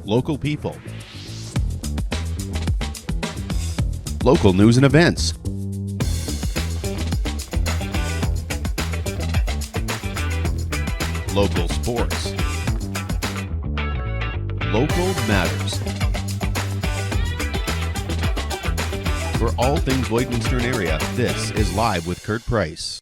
local people, local news and events, local sports, local matters. For all things Lloydminster area, this is Live with Kurt Price.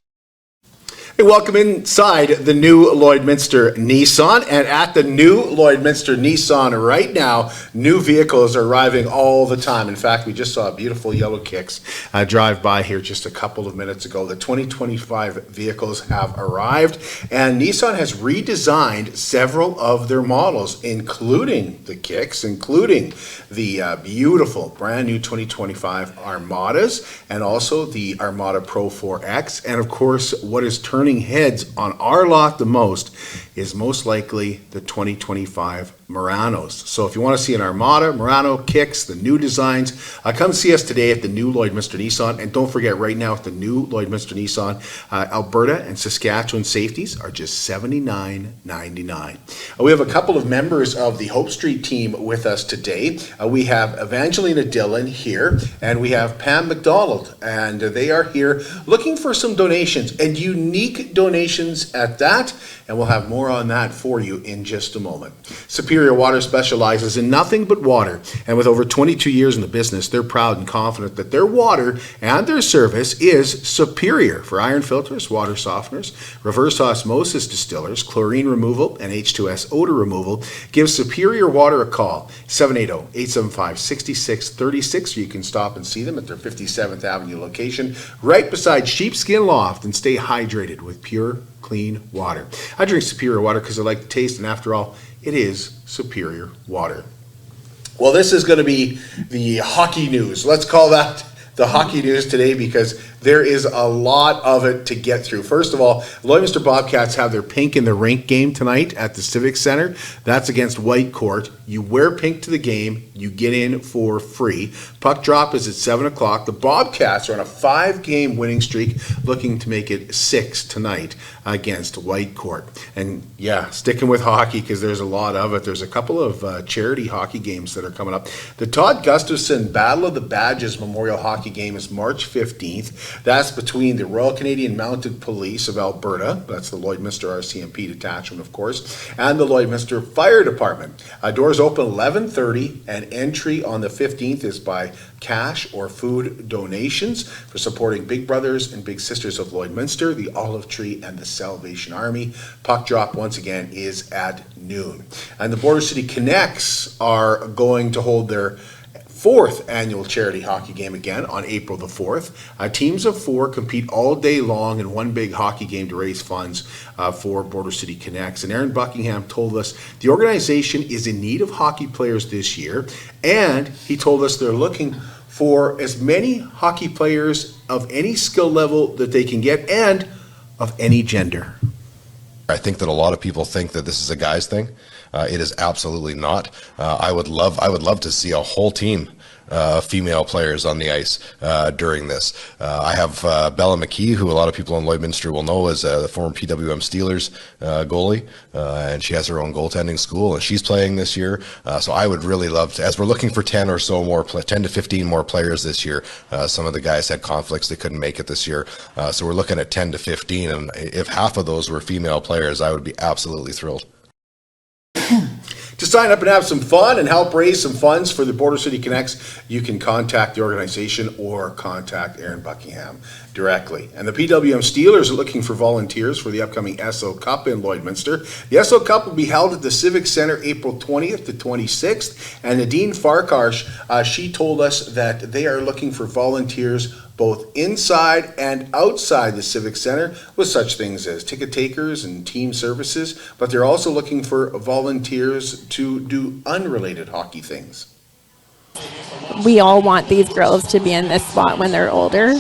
Hey, welcome inside the new Lloydminster Nissan. And at the new Lloydminster Nissan right now, new vehicles are arriving all the time. In fact, we just saw a beautiful yellow Kicks drive by here just a couple of minutes ago. The 2025 vehicles have arrived, and Nissan has redesigned several of their models, including the Kicks, including the beautiful brand new 2025 Armadas, and also the Armada Pro 4X. And of course, what is turning heads on our lot the most is most likely the 2025 Muranos. So if you want to see an Armada, Murano, Kicks, the new designs, come see us today at the new Lloydminster Nissan. And don't forget, right now at the new Lloydminster Nissan, Alberta and Saskatchewan safeties are just $79.99. We have a couple of members of the Hope Street team with us today. We have Evangelina Dillon here, and we have Pam McDonald, and they are here looking for some donations, and unique donations at that, and we'll have more on that for you in just a moment. Superior Water specializes in nothing but water, and with over 22 years in the business, they're proud and confident that their water and their service is superior. For iron filters, water softeners, reverse osmosis distillers, chlorine removal, and H2S odor removal, give Superior Water a call, 780-875-6636. You can stop and see them at their 57th Avenue location, right beside Sheepskin Loft, and stay hydrated with pure, clean water. I drink Superior Water because I like the taste, and after all, it is Superior Water. Well, this is going to be the hockey news. Let's call that the hockey news today, because there is a lot of it to get through. First of all, Lloydminster Bobcats have their Pink in the Rink game tonight at the Civic Center. That's against Whitecourt. You wear pink to the game, you get in for free. Puck drop is at 7 o'clock. The Bobcats are on a 5-game winning streak, looking to make it 6 tonight against Whitecourt. And yeah, sticking with hockey because there's a lot of it. There's a couple of charity hockey games that are coming up. The Todd Gustafson Battle of the Badges Memorial Hockey Game is March 15th. That's between the Royal Canadian Mounted Police of Alberta, that's the Lloydminster RCMP detachment, of course, and the Lloydminster Fire Department. Doors open 11:30, and entry on the 15th is by cash or food donations for supporting Big Brothers and Big Sisters of Lloydminster, the Olive Tree, and the Salvation Army. Puck drop, once again, is at noon. And the Border City Connects are going to hold their 4th annual charity hockey game again on April the 4th. Teams of 4 compete all day long in one big hockey game to raise funds for Border City Connects. And Aaron Buckingham told us the organization is in need of hockey players this year, and he told us they're looking for as many hockey players of any skill level that they can get and of any gender. I think that a lot of people think that this is a guy's thing. It is absolutely not. I would love to see a whole team female players on the ice during this. I have Bella McKee, who a lot of people in Lloydminster will know as the former PWM Steelers goalie, and she has her own goaltending school, and she's playing this year. So I would really love to, as we're looking for 10 or so more, 10 to 15 more players this year. Some of the guys had conflicts, they couldn't make it this year. So we're looking at 10 to 15, and if half of those were female players, I would be absolutely thrilled. To sign up and have some fun and help raise some funds for the Border City Connects, you can contact the organization or contact Aaron Buckingham directly. And the PWM Steelers are looking for volunteers for the upcoming SO Cup in Lloydminster. The SO Cup will be held at the Civic Center April 20th to 26th. And Nadine Farkash, she told us that they are looking for volunteers both inside and outside the Civic Center with such things as ticket takers and team services, but they're also looking for volunteers to do unrelated hockey things. We all want these girls to be in this spot when they're older.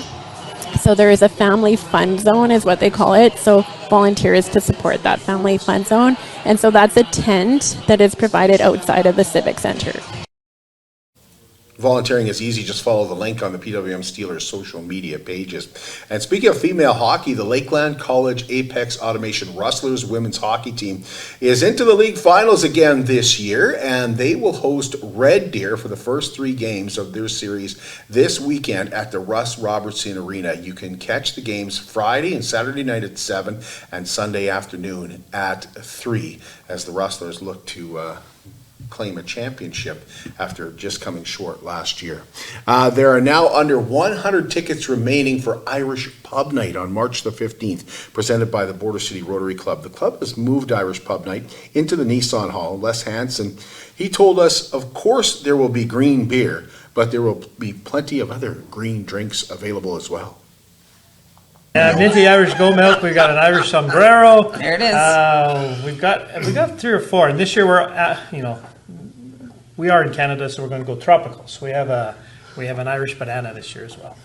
So there is a family fun zone is what they call it. So volunteers to support that family fun zone. And so that's a tent that is provided outside of the Civic Center. Volunteering is easy. Just follow the link on the PWM Steelers social media pages. And speaking of female hockey, the Lakeland College Apex Automation Rustlers women's hockey team is into the league finals again this year, and they will host Red Deer for the first 3 games of their series this weekend at the Russ Robertson Arena. You can catch the games Friday and Saturday night at 7 and Sunday afternoon at 3 as the Rustlers look to claim a championship after just coming short last year. There are now under 100 tickets remaining for Irish Pub Night on March the 15th, presented by the Border City Rotary Club. The club has moved Irish Pub Night into the Nissan Hall. Les Hansen, he told us, of course there will be green beer, but there will be plenty of other green drinks available as well. Minty Irish Goat Milk. We've got an Irish Sombrero. There it is. We've got 3 or 4, and this year we are in Canada, so we're going to go tropical. So we have an Irish banana this year as well.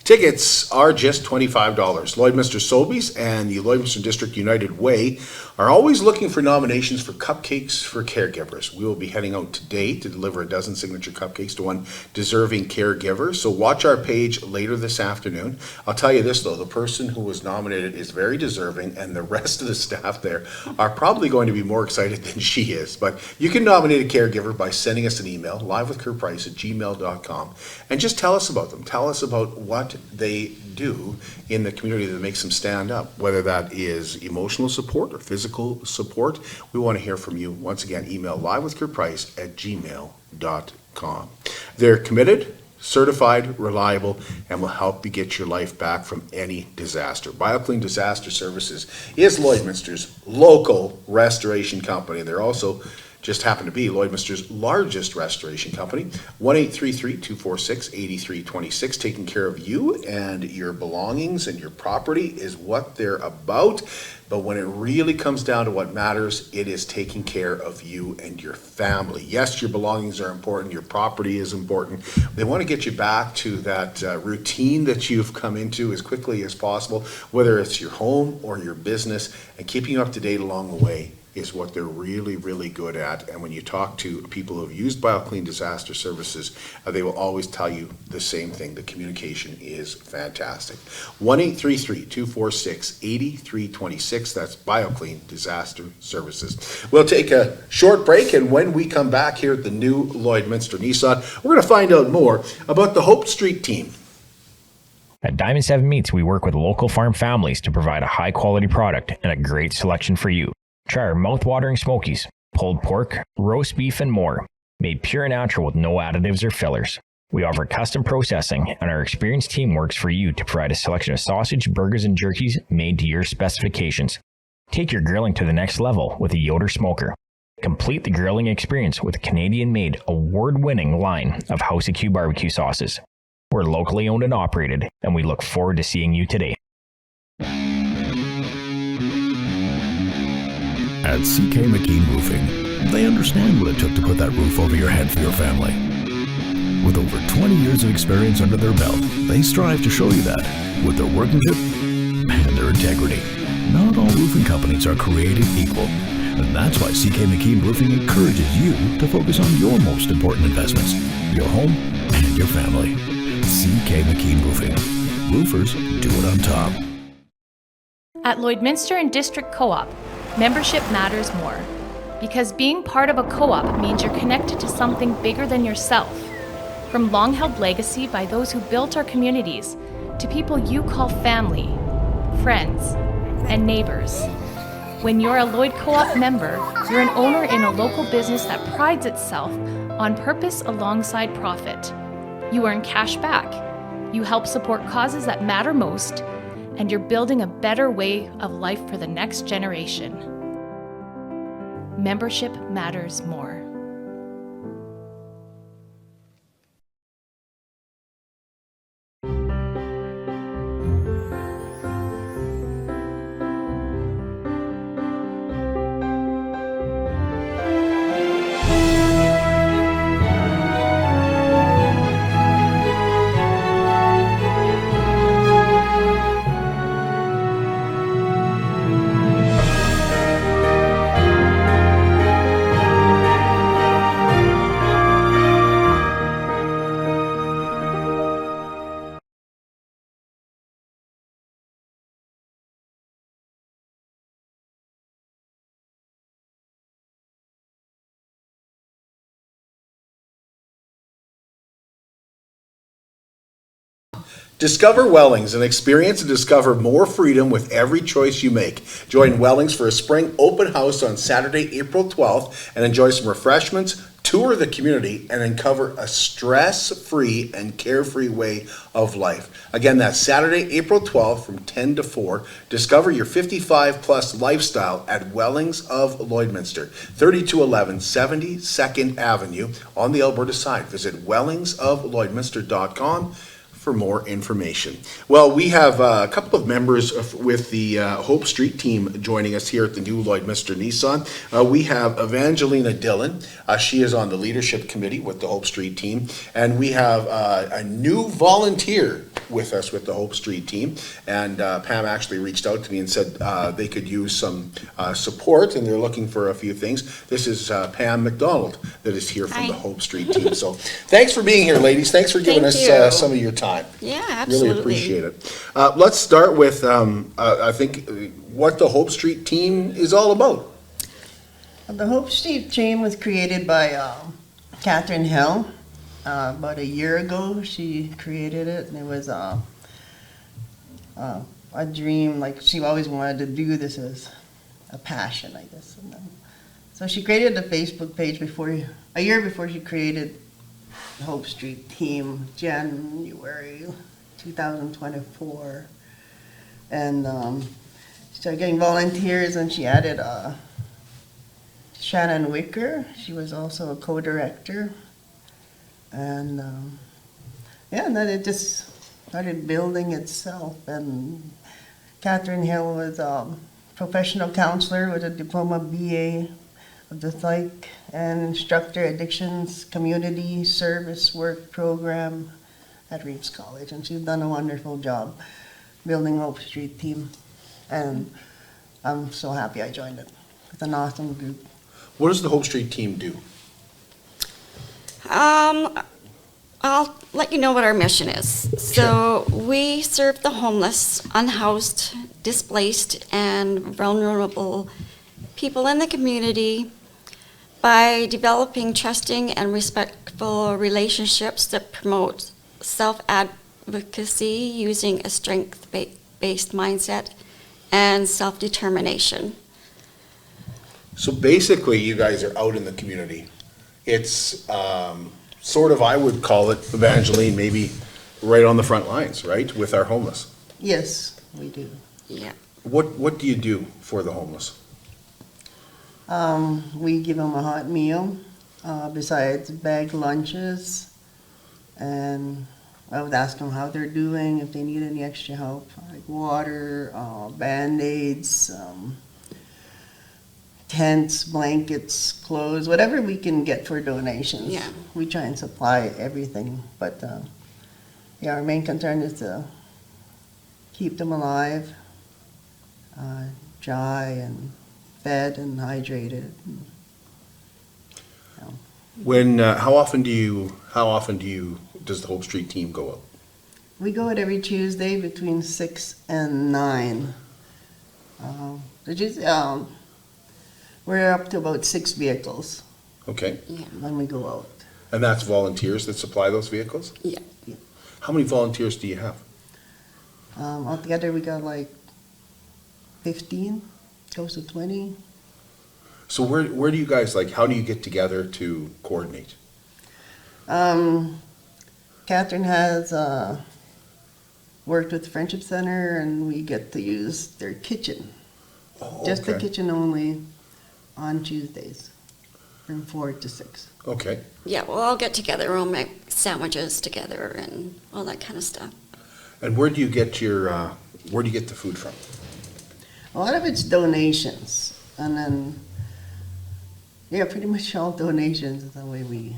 Tickets are just $25. Lloydminster Sobeys and the Lloydminster District United Way are always looking for nominations for cupcakes for caregivers. We will be heading out today to deliver a dozen signature cupcakes to one deserving caregiver. So watch our page later this afternoon. I'll tell you this though, the person who was nominated is very deserving, and the rest of the staff there are probably going to be more excited than she is. But you can nominate a caregiver by sending us an email, livewithkurtprice@gmail.com, and just tell us about them. Tell us about what they do in the community that makes them stand up, whether that is emotional support or physical support. We want to hear from you. Once again, email livewithkurtprice@gmail.com. They're committed, certified, reliable, and will help you get your life back from any disaster. BioClean Disaster Services is Lloydminster's local restoration company. They're also just happen to be Lloydminster's largest restoration company. 1-833-246-8326. Taking care of you and your belongings and your property is what they're about. But when it really comes down to what matters, it is taking care of you and your family. Yes, your belongings are important. Your property is important. They want to get you back to that routine that you've come into as quickly as possible, whether it's your home or your business, and keeping you up to date along the way is what they're really, really good at. And when you talk to people who have used BioClean Disaster Services, they will always tell you the same thing. The communication is fantastic. 1-833-246-8326. That's BioClean Disaster Services. We'll take a short break, and when we come back here at the new Lloydminster Nissan, we're going to find out more about the Hope Street team. At Diamond 7 Meats, we work with local farm families to provide a high-quality product and a great selection for you. Try our mouth-watering smokies, pulled pork, roast beef, and more, made pure and natural with no additives or fillers. We offer custom processing, and our experienced team works for you to provide a selection of sausage, burgers, and jerkies made to your specifications. Take your grilling to the next level with a Yoder smoker. Complete the grilling experience with a Canadian-made, award-winning line of House of Q barbecue sauces. We're locally owned and operated, and we look forward to seeing you today. At CK McKean Roofing, they understand what it took to put that roof over your head for your family. With over 20 years of experience under their belt, they strive to show you that with their workmanship and their integrity. Not all roofing companies are created equal, and that's why CK McKean Roofing encourages you to focus on your most important investments, your home and your family. CK McKean Roofing. Roofers do it on top. At Lloydminster and District Co-op, membership matters more, because being part of a co-op means you're connected to something bigger than yourself. From long-held legacy by those who built our communities to people you call family, friends, and neighbors. When you're a Lloyd Co-op member, you're an owner in a local business that prides itself on purpose alongside profit. You earn cash back, you help support causes that matter most, and you're building a better way of life for the next generation. Membership matters more. Discover Wellings and experience and discover more freedom with every choice you make. Join Wellings for a spring open house on Saturday, April 12th, and enjoy some refreshments, tour the community, and uncover a stress-free and carefree way of life. Again, that's Saturday, April 12th from 10 to 4. Discover your 55-plus lifestyle at Wellings of Lloydminster, 3211 72nd Avenue on the Alberta side. Visit wellingsoflloydminster.com for more information. Well, we have a couple of members with the Hope Street team joining us here at the new Lloydminster Nissan. We have Evangelina Dillon. She is on the leadership committee with the Hope Street team. And we have a new volunteer with us with the Hope Street team. And Pam actually reached out to me and said they could use some support, and they're looking for a few things. This is Pam McDonald that is here from the Hope Street team. So thanks for being here, ladies. Thanks for giving us some of your time. Yeah, absolutely. Really appreciate it. Let's start with, I think, what the Hope Street team is all about. The Hope Street team was created by Catherine Hill. About a year ago, she created it, and it was a dream. Like, she always wanted to do this as a passion, I guess. And then, so she created a Facebook page a year before she created the Hope Street team, January 2024. And she started getting volunteers, and she added Shannon Wicker. She was also a co-director. And and then it just started building itself. And Catherine Hill was a professional counselor with a diploma BA of the psych and instructor addictions community service work program at Reeves College. And she's done a wonderful job building Hope Street team. And I'm so happy I joined it. It's an awesome group. What does the Hope Street team do? I'll let you know what our mission is. So we serve the homeless, unhoused, displaced, and vulnerable people in the community by developing trusting and respectful relationships that promote self-advocacy using a strength-based mindset and self-determination. So basically, you guys are out in the community. It's sort of, I would call it, Evangeline, maybe right on the front lines, right, with our homeless. Yes, we do. Yeah. What do you do for the homeless? We give them a hot meal, besides bag lunches, and I would ask them how they're doing, if they need any extra help, like water, Band-Aids, tents, blankets, clothes, whatever we can get for donations. Yeah. We try and supply everything, but our main concern is to keep them alive, dry and fed and hydrated. When how often does the Hope Street team go out? We go out every Tuesday between 6 and 9. We're up to about 6 vehicles Okay, when we go out. and that's volunteers that supply those vehicles? Yeah. How many volunteers do you have? Altogether, we got like 15, close to 20. So where do you guys, like, how do you get together to coordinate? Catherine has worked with the Friendship Center, and we get to use their kitchen. Oh, Just the okay. kitchen only on Tuesdays from 4 to 6. Okay, Yeah, we'll all get together, we'll make sandwiches together and all that kind of stuff. and where do you get the food from? A lot of it's donations, and then, pretty much all donations is the way we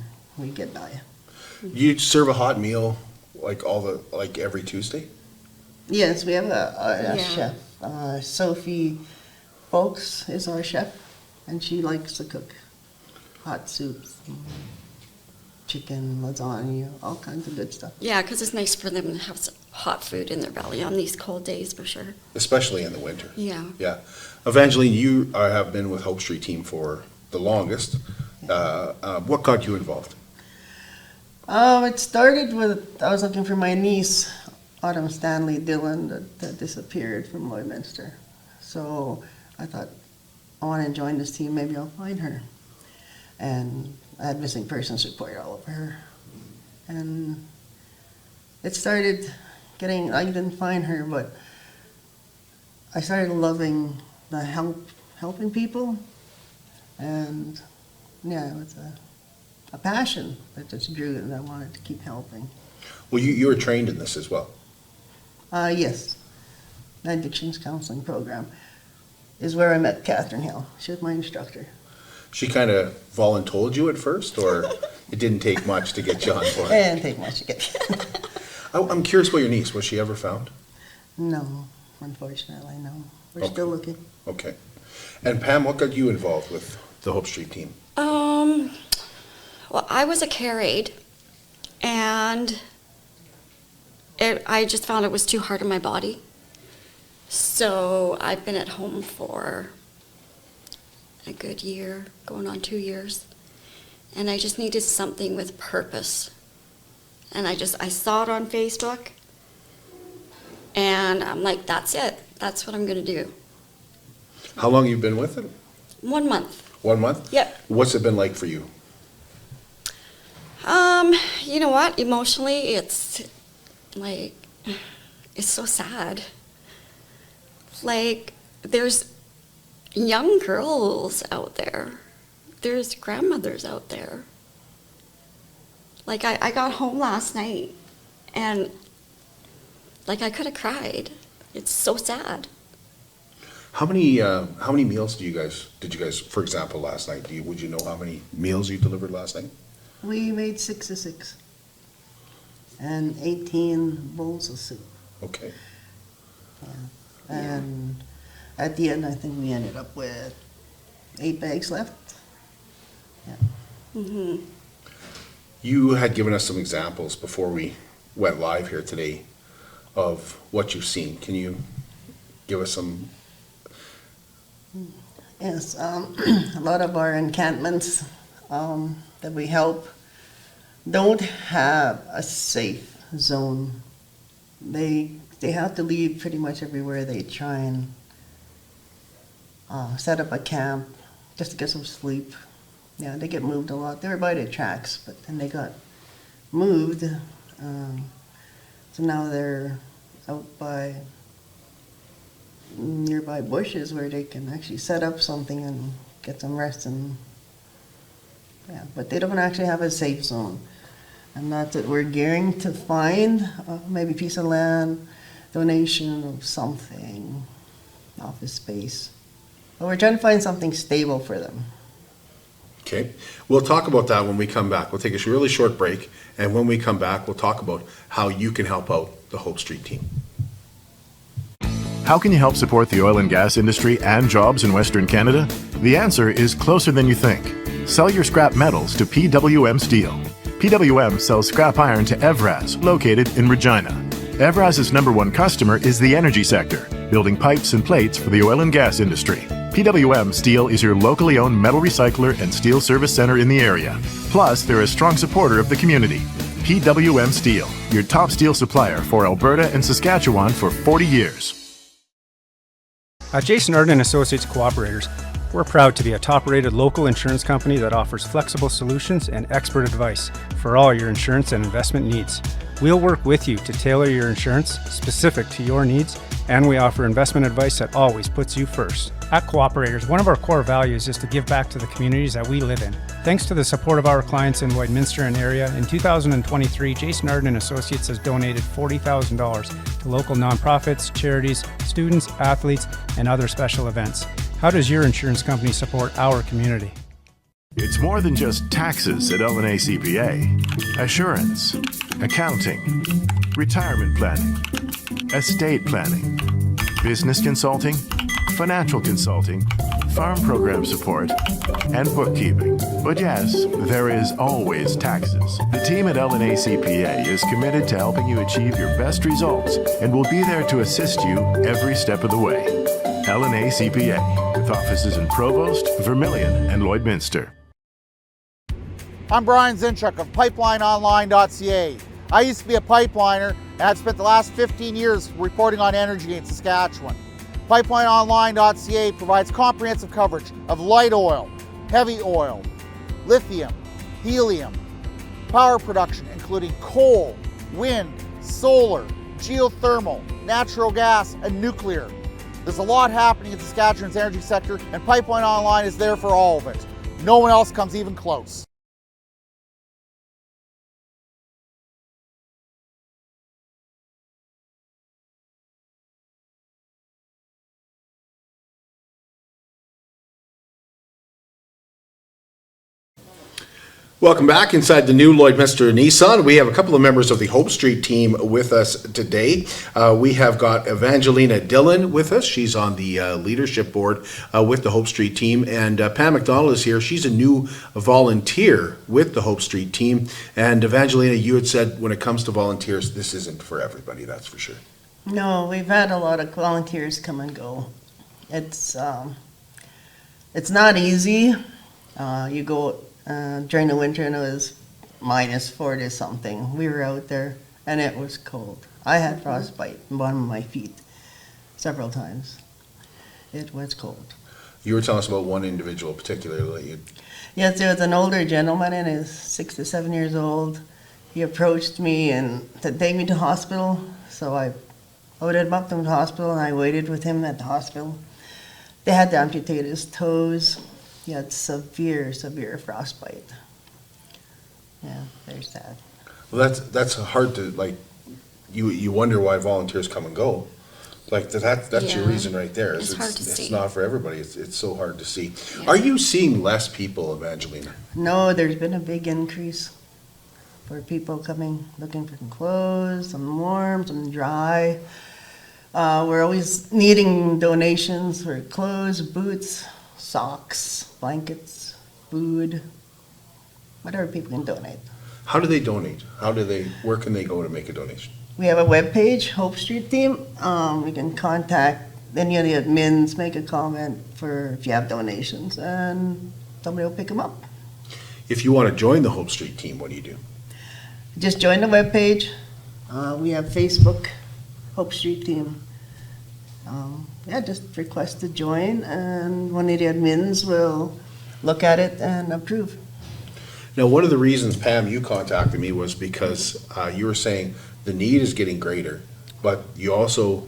get by. You serve a hot meal like every Tuesday? Yes, we have a Yeah. chef. Sophie Folks is our chef, and she likes to cook hot soups, chicken, lasagna, all kinds of good stuff. Yeah, because it's nice for them to have some hot food in their belly on these cold days, for sure. Especially in the winter. Yeah. Yeah. Evangeline, you have been with Hope Street team for the longest. What got you involved? It started with, I was looking for my niece Autumn Stanley Dillon that disappeared from Lloydminster. So I thought, I want to join this team, maybe I'll find her. And I had missing persons report all over her. And it started getting, I didn't find her, but I started loving the helping people. And yeah, it was a passion that just grew, and I wanted to keep helping. Well, you were trained in this as well. Yes, the addictions counseling program is where I met Catherine Hill. She was my instructor. She kind of voluntold you at first, or it didn't take much to get you on board? It didn't take much to get. I'm curious about your niece. Was she ever found? No, unfortunately, no. We're Okay. still looking. Okay. And Pam, what got you involved with the Hope Street team? Well, I was a care aide, and I just found it was too hard on my body. So I've been at home for a good year, going on 2 years. And I just needed something with purpose. And I saw it on Facebook, and I'm like, that's it. That's what I'm gonna do. How long have you been with it? 1 month. 1 month? Yep. What's it been like for you? You know what? Emotionally, it's like, it's so sad. Like, there's young girls out there. There's grandmothers out there. Like, I got home last night, and like, I could have cried. It's so sad. How many meals did you guys, for example, last night? Would you know how many meals you delivered last night? We made 6 of 6 and 18 bowls of soup. Okay. And at the end, I think we ended up with 8 bags left. Yeah. Mm-hmm. You had given us some examples before we went live here today of what you've seen. Can you give us some? Yes, a lot of our encampments that we help don't have a safe zone. They have to leave pretty much everywhere they try and set up a camp just to get some sleep. Yeah, they get moved a lot. They were by the tracks, but then they got moved. So now they're out by nearby bushes where they can actually set up something and get some rest. And yeah, but they don't actually have a safe zone. And that's what we're gearing to find, maybe piece of land, donation of something, office space. But we're trying to find something stable for them. Okay, we'll talk about that when we come back. We'll take a really short break, and when we come back, we'll talk about how you can help out the Hope Street team. How can you help support the oil and gas industry and jobs in Western Canada? The answer is closer than you think. Sell your scrap metals to PWM Steel. PWM sells scrap iron to Evraz, located in Regina. Evraz's #1 customer is the energy sector, building pipes and plates for the oil and gas industry. PWM Steel is your locally owned metal recycler and steel service center in the area. Plus, they're a strong supporter of the community. PWM Steel, your top steel supplier for Alberta and Saskatchewan for 40 years. At Jason Arden Associates Cooperators, we're proud to be a top-rated local insurance company that offers flexible solutions and expert advice for all your insurance and investment needs. We'll work with you to tailor your insurance specific to your needs, and we offer investment advice that always puts you first. At Cooperators, one of our core values is to give back to the communities that we live in. Thanks to the support of our clients in Lloydminster and area, in 2023, Jason Arden Associates has donated $40,000 to local nonprofits, charities, students, athletes, and other special events. How does your insurance company support our community? It's more than just taxes at LNA CPA. Assurance, accounting, retirement planning, estate planning, business consulting, financial consulting, farm program support, and bookkeeping. But yes, there is always taxes. The team at LNA CPA is committed to helping you achieve your best results and will be there to assist you every step of the way. LNA CPA, with offices in Provost, Vermilion, and Lloydminster. I'm Brian Zinchuk of PipelineOnline.ca. I used to be a pipeliner, and I've spent the last 15 years reporting on energy in Saskatchewan. PipelineOnline.ca provides comprehensive coverage of light oil, heavy oil, lithium, helium, power production including coal, wind, solar, geothermal, natural gas, and nuclear. There's a lot happening in Saskatchewan's energy sector, and Pipeline Online is there for all of it. No one else comes even close. Welcome back inside the new Lloydminster Nissan. We have a couple of members of the Hope Street team with us today. We have got Evangelina Dillon with us. She's on the leadership board with the Hope Street team. And Pam McDonald is here. She's a new volunteer with the Hope Street team. And Evangelina, you had said when it comes to volunteers, this isn't for everybody, that's for sure. No, we've had a lot of volunteers come and go. It's not easy. You go during the winter and it was minus 40 something. We were out there and it was cold. I had frostbite in the bottom of my feet several times. It was cold. You were telling us about one individual particularly. Yes, there was an older gentleman and he's 67 years old. He approached me and to take me to hospital. So I loaded him up to the hospital and I waited with him at the hospital. They had to amputate his toes. He had severe frostbite. Yeah, very sad. Well, that's hard to, like, you wonder why volunteers come and go. Like, that's your reason right there. It's hard to see. It's not for everybody. It's so hard to see. Yeah. Are you seeing less people, Evangelina? No, there's been a big increase for people coming, looking for some clothes, some warm, some dry. We're always needing donations for clothes, boots, socks, blankets, food, whatever people can donate. How do they donate? Where can they go to make a donation? We have a webpage, Hope Street Team. You can contact any of the admins, make a comment for if you have donations, and somebody will pick them up. If you want to join the Hope Street Team, what do you do? Just join the webpage. We have Facebook, Hope Street Team. Just request to join, and one of the admins will look at it and approve. Now, one of the reasons, Pam, you contacted me was because you were saying the need is getting greater, but you also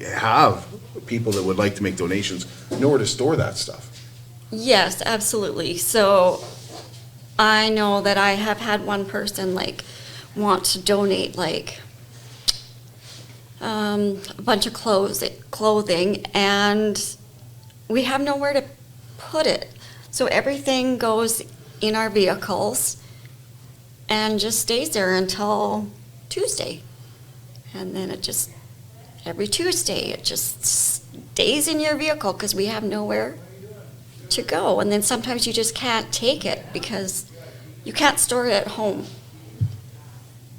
have people that would like to make donations, nowhere to store that stuff. Yes, absolutely. So I know that I have had one person want to donate a bunch of clothing, and we have nowhere to put it. So everything goes in our vehicles and just stays there until Tuesday. And then every Tuesday, it just stays in your vehicle because we have nowhere to go. And then sometimes you just can't take it because you can't store it at home.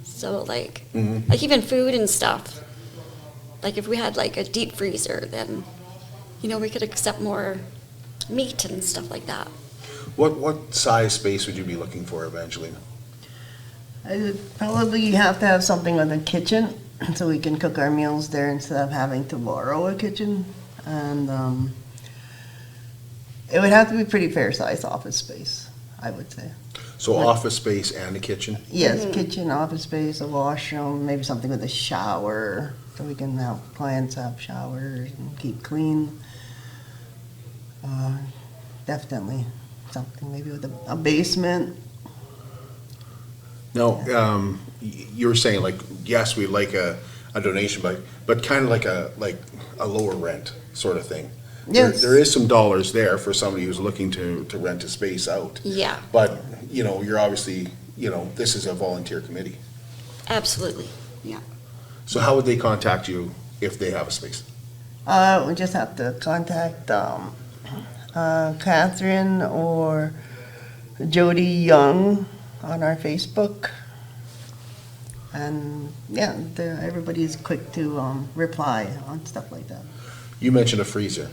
So like even food and stuff. Like if we had a deep freezer, then, we could accept more meat and stuff like that. What size space would you be looking for, Evangelina? I would probably have to have something with a kitchen so we can cook our meals there instead of having to borrow a kitchen. And it would have to be pretty fair sized office space, I would say. So office space and a kitchen? Yes, kitchen, office space, a washroom, maybe something with a shower. So we can help clients have showers and keep clean. Definitely something maybe with a basement. No, you were saying yes, we'd like a donation, but kind of like a lower rent sort of thing. Yes. There is some dollars there for somebody who's looking to rent a space out. Yeah. But, you're obviously, this is a volunteer committee. Absolutely, yeah. So how would they contact you if they have a space? We just have to contact Catherine or Jody Young on our Facebook. And everybody's quick to reply on stuff like that. You mentioned a freezer.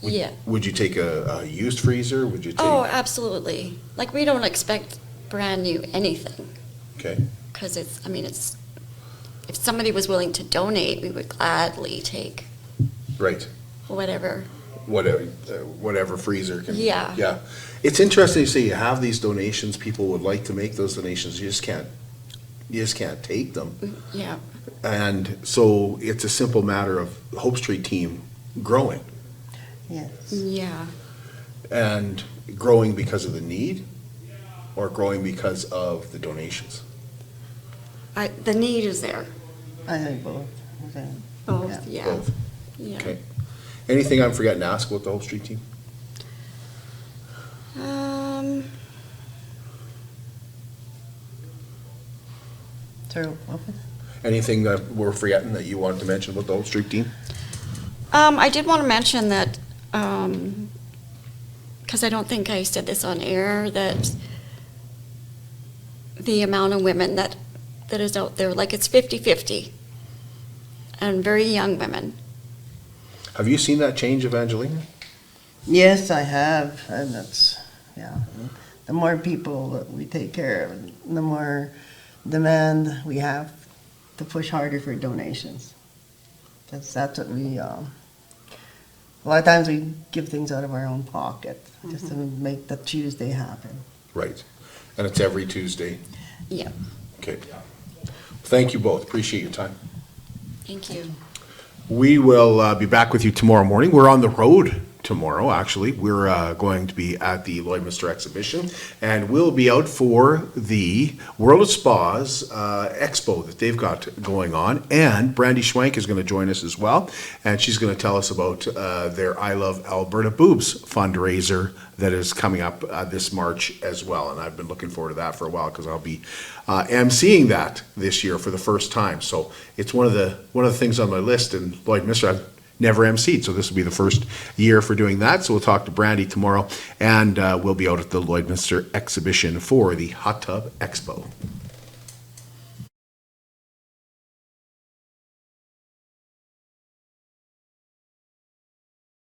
Yeah. Would you take a used freezer? Would you take? Oh, absolutely. We don't expect brand new anything. Okay. because if somebody was willing to donate, we would gladly take Right. whatever. Whatever freezer can. Yeah. Yeah. It's interesting to see you have these donations. People would like to make those donations. You just can't take them. Yeah. And so it's a simple matter of the Hope Street team growing Yes. Yeah. and growing because of the need or growing because of the donations. The need is there. I think both. Both, yeah. Both. Yeah. Okay. Anything I'm forgetting to ask about the Hope Street team? So, open. Anything that we're forgetting that you wanted to mention about the Hope Street team? I did want to mention that, because I don't think I said this on air, that the amount of women that is out there, like it's 50-50, and very young women. Have you seen that change, Evangelina? Yes, I have, and that's, yeah. The more people that we take care of, the more demand we have to push harder for donations. That's what we, a lot of times we give things out of our own pocket just to make the Tuesday happen. Right. And it's every Tuesday. Yeah. Okay. Thank you both. Appreciate your time. Thank you. We will be back with you tomorrow morning. We're on the road tomorrow, actually. We're going to be at the Lloydminster Exhibition, and we'll be out for the World of Spas Expo that they've got going on. And Brandy Schwank is going to join us as well, and she's going to tell us about their I Love Alberta Boobs fundraiser that is coming up this March as well. And I've been looking forward to that for a while because I'll be emceeing that this year for the first time. So it's one of the things on my list. And Lloydminster, I've never emceed, so this will be the first year for doing that. So we'll talk to Brandy tomorrow, and we'll be out at the Lloydminster Exhibition for the Hot Tub Expo.